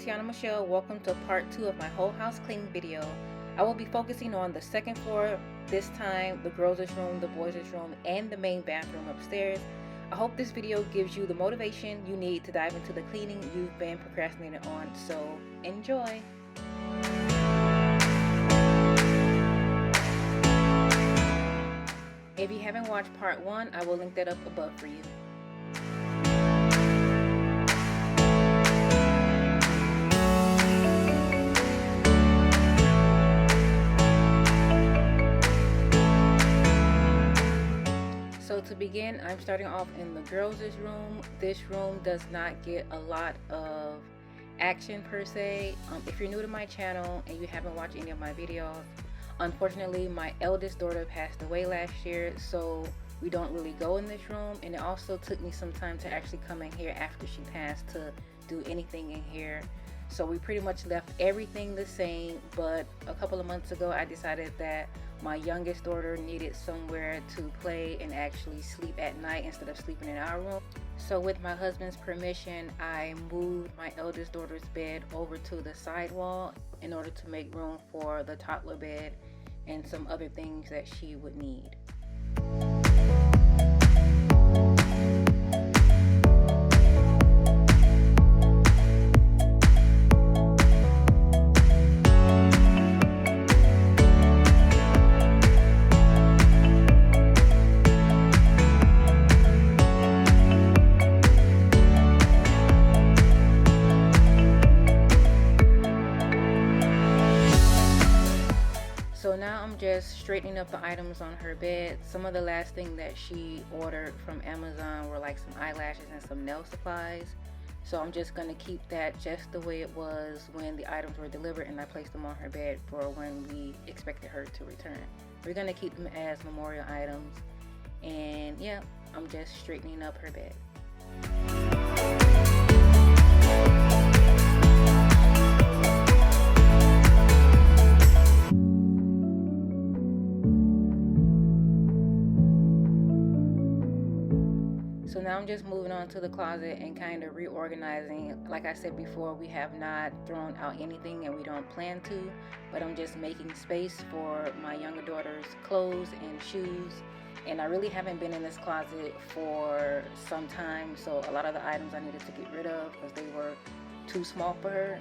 Tiana Michelle. Welcome to part 2 of my whole house cleaning video. I will be focusing on the second floor this time, the girls' room, the boys' room, and the main bathroom upstairs. I hope this video gives you the motivation you need to dive into the cleaning you've been procrastinating on, so enjoy! If you haven't watched part 1, I will link that up above for you. So to begin, I'm starting off in the girls' room. This room does not get a lot of action per se. If you're new to my channel and you haven't watched any of my videos, unfortunately my eldest daughter passed away last year, so we don't really go in this room, and it also took me some time to actually come in here after she passed to do anything in here. So we pretty much left everything the same, but a couple of months ago I decided that my youngest daughter needed somewhere to play and actually sleep at night instead of sleeping in our room. So with my husband's permission, I moved my eldest daughter's bed over to the side wall in order to make room for the toddler bed and some other things that she would need. So now I'm just straightening up the items on her bed. Some of the last thing that she ordered from Amazon were like some eyelashes and some nail supplies. So I'm just going to keep that just the way it was when the items were delivered, and I placed them on her bed for when we expected her to return. We're going to keep them as memorial items. And yeah, I'm just straightening up her bed. So now I'm just moving on to the closet and kind of reorganizing. Like I said before, we have not thrown out anything and we don't plan to, but I'm just making space for my younger daughter's clothes and shoes. And I really haven't been in this closet for some time, so a lot of the items I needed to get rid of because they were too small for her.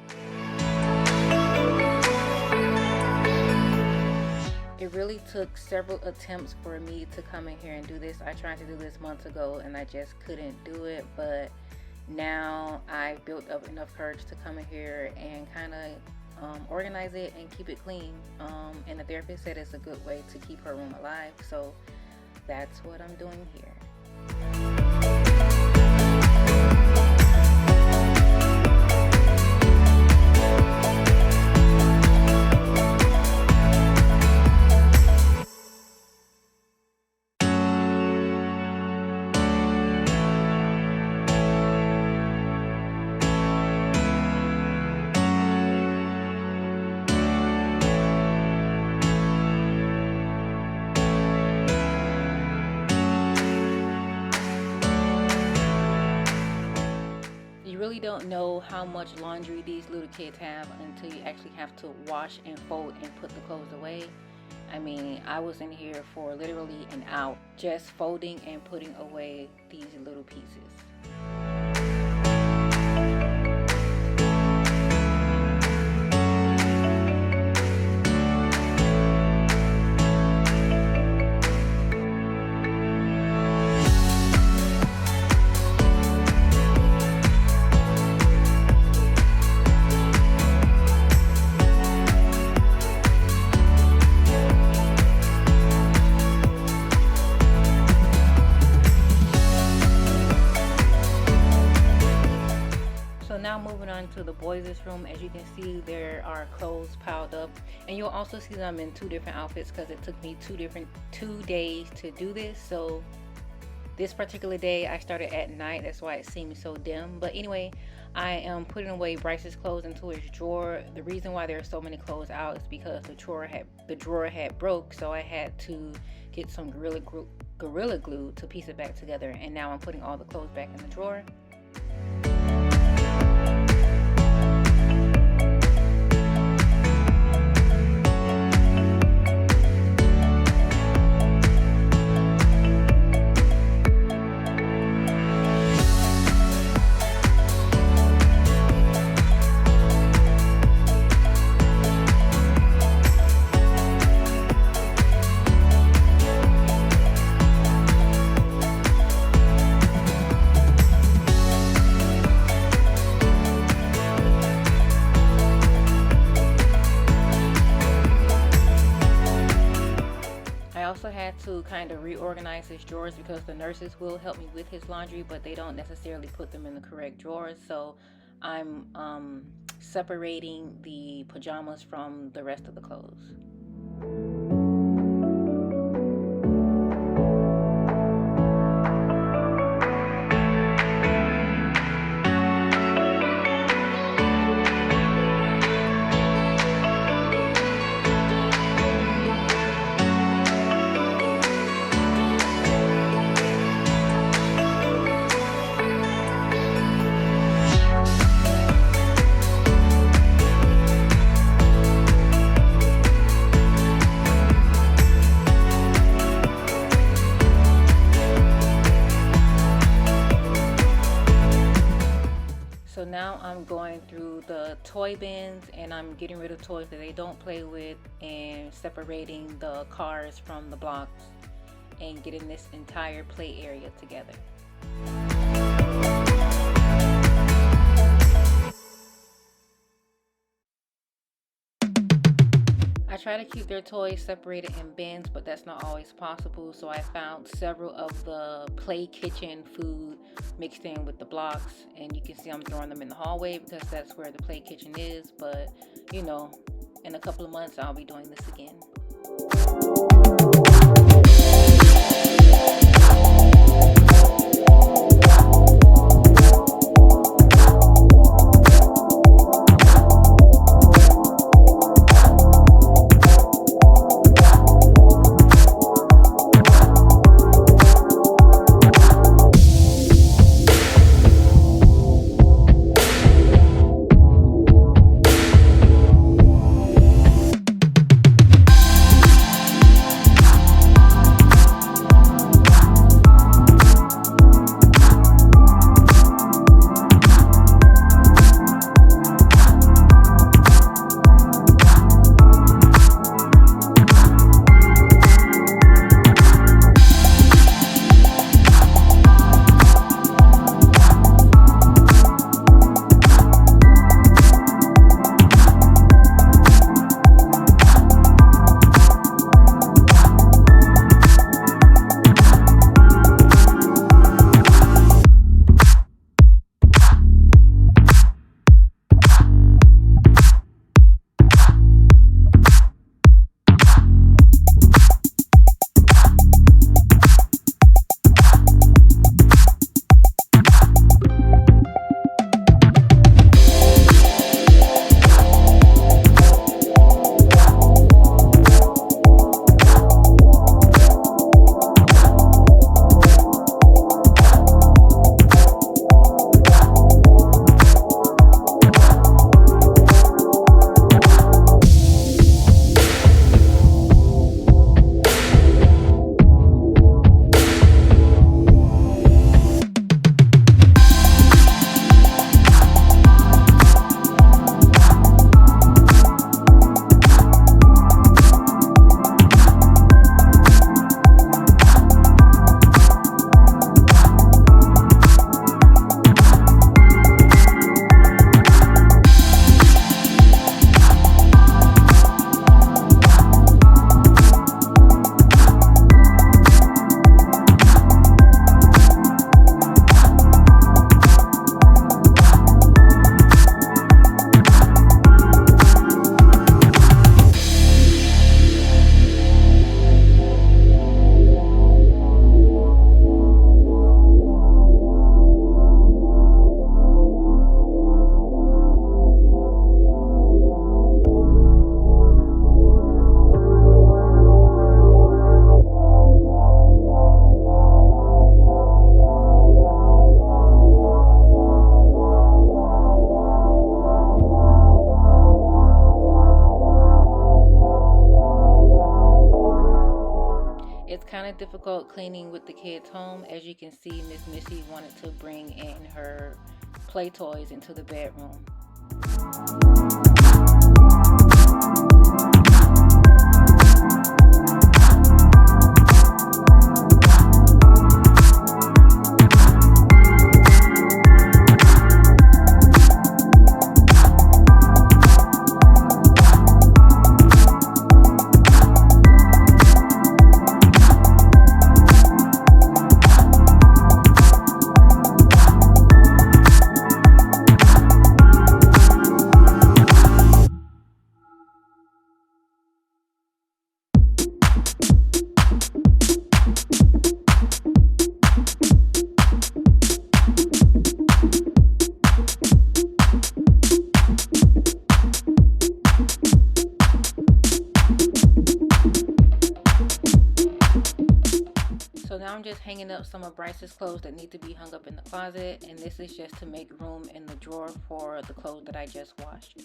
It really took several attempts for me to come in here and do this. I tried to do this months ago and I just couldn't do it, but now I've built up enough courage to come in here and kind of organize it and keep it clean. And the therapist said it's a good way to keep her room alive, so that's what I'm doing here. Really don't know how much laundry these little kids have until you actually have to wash and fold and put the clothes away. I mean, I was in here for literally an hour just folding and putting away these little pieces. Now moving on to the boys' room. As you can see, there are clothes piled up, and you'll also see them in two different outfits because it took me two days to do this. So this particular day I started at night, that's why it seems so dim. But anyway, I am putting away Bryce's clothes into his drawer. The reason why there are so many clothes out is because the drawer had broke, so I had to get some Gorilla Glue to piece it back together, and now I'm putting all the clothes back in the drawer. to kind of reorganize his drawers because the nurses will help me with his laundry, but they don't necessarily put them in the correct drawers. So I'm separating the pajamas from the rest of the clothes. So now I'm going through the toy bins and I'm getting rid of toys that they don't play with and separating the cars from the blocks and getting this entire play area together. I try to keep their toys separated in bins, but that's not always possible. So I found several of the play kitchen food mixed in with the blocks, and you can see I'm throwing them in the hallway because that's where the play kitchen is. But you know, in a couple of months I'll be doing this again. Kind of difficult cleaning with the kids home. As you can see, Miss Missy wanted to bring in her play toys into the bedroom. I'm just hanging up some of Bryce's clothes that need to be hung up in the closet, and this is just to make room in the drawer for the clothes that I just washed.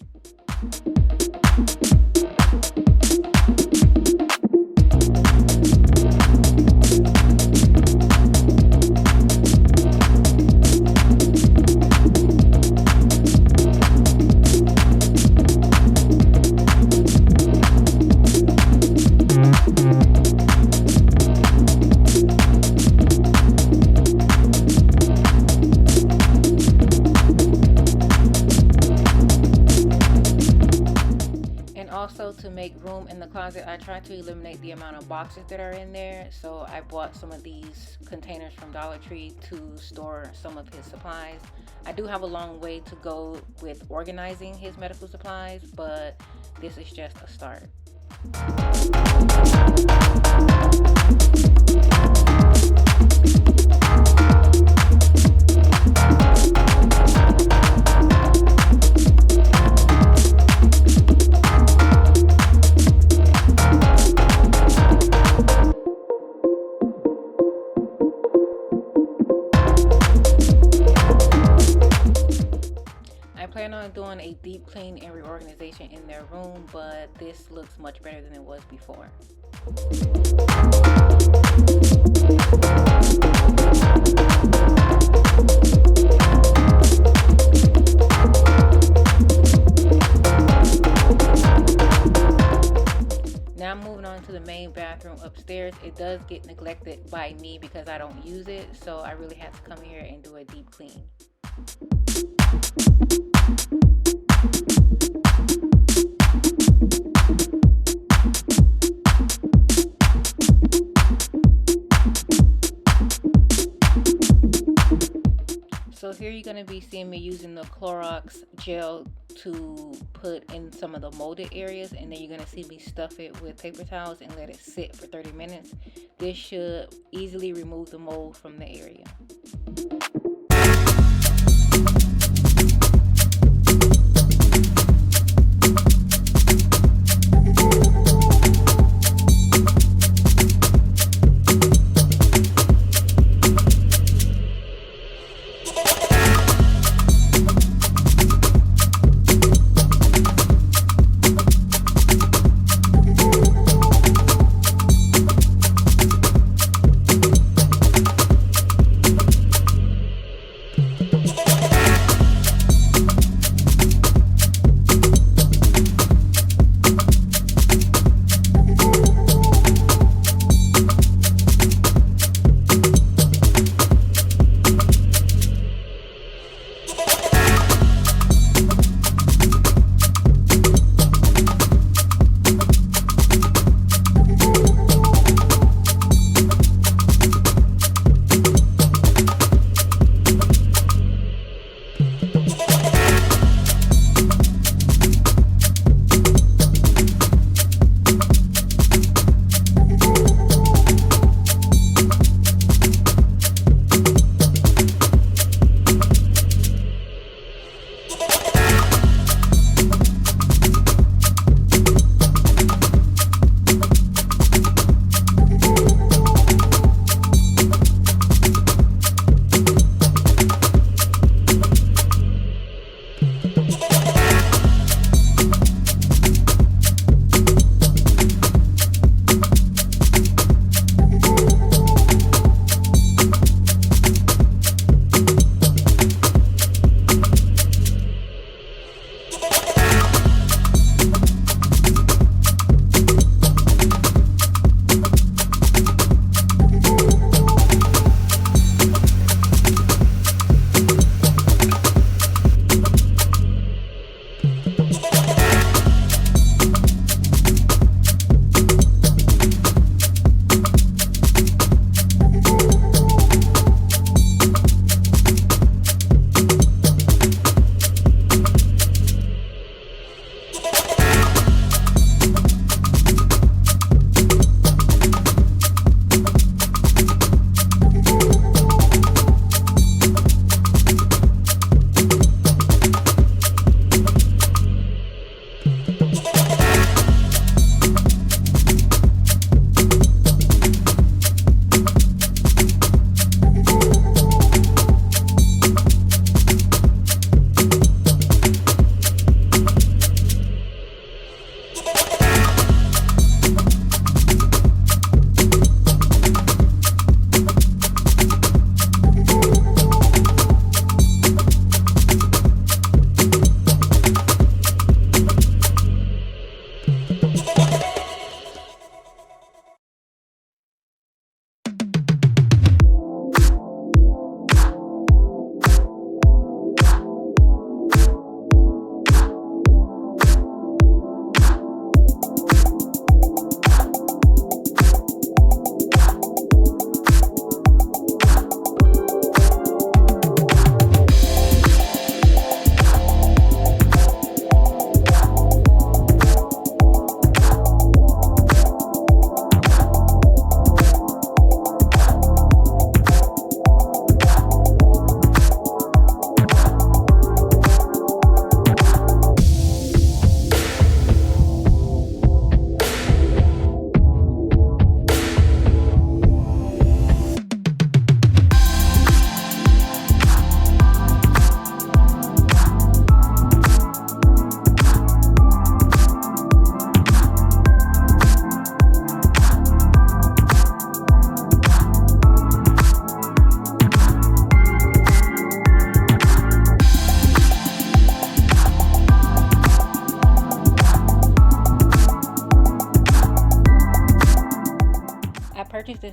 Also, to make room in the closet, I try to eliminate the amount of boxes that are in there. So I bought some of these containers from Dollar Tree to store some of his supplies. I do have a long way to go with organizing his medical supplies, but this is just a start. I plan on doing a deep clean and reorganization in their room, but this looks much better than it was before. Now I'm moving on to the main bathroom upstairs. It does get neglected by me because I don't use it, so I really have to come here and do a deep clean. So here you're going to be seeing me using the Clorox gel to put in some of the molded areas, and then you're going to see me stuff it with paper towels and let it sit for 30 minutes. This should easily remove the mold from the area.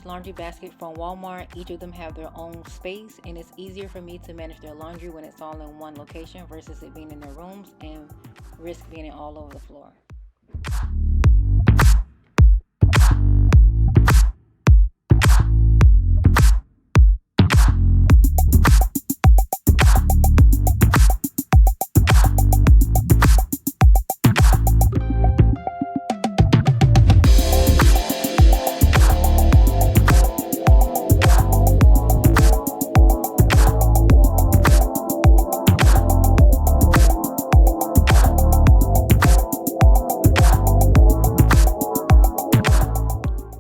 this laundry basket from Walmart. Each of them have their own space, and it's easier for me to manage their laundry when it's all in one location versus it being in their rooms and risk being all over the floor.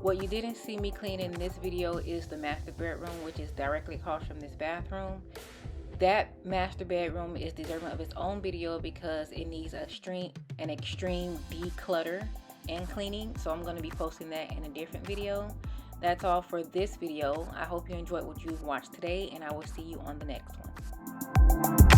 What you didn't see me clean in this video is the master bedroom, which is directly across from this bathroom. That master bedroom is deserving of its own video because it needs an extreme declutter and cleaning. So I'm going to be posting that in a different video. That's all for this video. I hope you enjoyed what you've watched today, and I will see you on the next one.